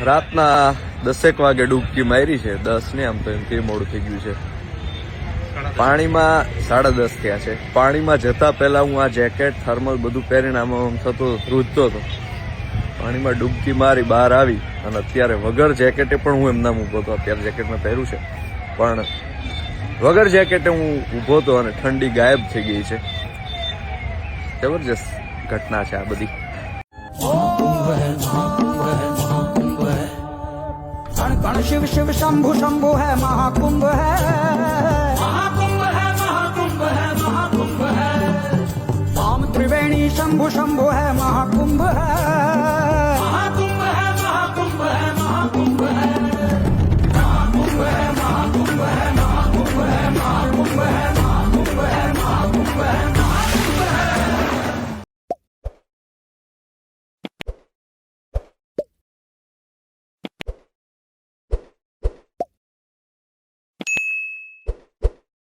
રાતના 10 વાગે ડૂબકી મારી છે. 10 ને આમ તો એમ કે મોડું થઈ ગયું છે. પાણીમાં 10:30 થયા છે. પાણીમાં જતા પહેલા હું આ જેકેટ થર્મલ બધું પહેરીને આમ થતો ધ્રુજતો હતો. પાણીમાં ડૂબકી મારી બહાર આવી અને અત્યારે વગર જેકેટે પણ હું એમનામ ઊભો હતો. અત્યારે જેકેટ મેં પહેર્યું છે પણ વગર જેકેટે હું ઊભો હતો અને ઠંડી ગાયબ થઈ ગઈ છે. જબરજસ્ત ઘટના છે આ બધી. कण शिव शिव शंभु शंभु है महाकुंभ है महाकुंभ है महाकुंभ है महाकुंभ है राम त्रिवेणी शंभु शंभु है महाकुंभ है